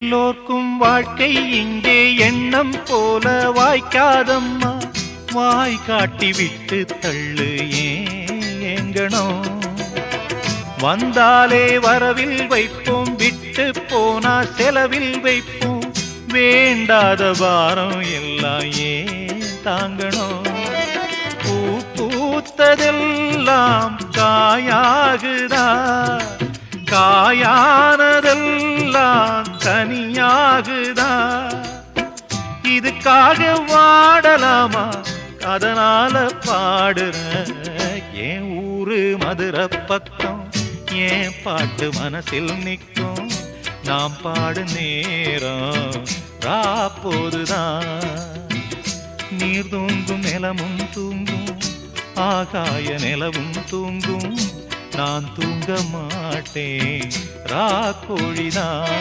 எல்லோர்க்கும் வாழ்க்கை இங்கே எண்ணம் போல வாய்க்காதம்மா. வாய் காட்டி விட்டு தள்ளு ஏங்கணும். வந்தாலே வரவில் வைப்போம், விட்டு போனா செலவில் வைப்போம். வேண்டாத பாரம் எல்லாம் ஏன் தாங்கணும். பூ பூத்ததெல்லாம் காயாகுதா, காயானதெல்லாம் தனியாகுதா. இதுக்காக வாடலாமா, அதனால பாடுற. என் ஊரு மதுரை பக்கம், என் பாட்டு மனசில் நிற்கும். நாம் பாடு நேரம் ராப்போதுதான். நீர் தூங்கும் நிலமும் தூங்கும், ஆகாய நிலவும் தூங்கும். நான் தூங்க மாட்டேன் ராக்கோழிதான்.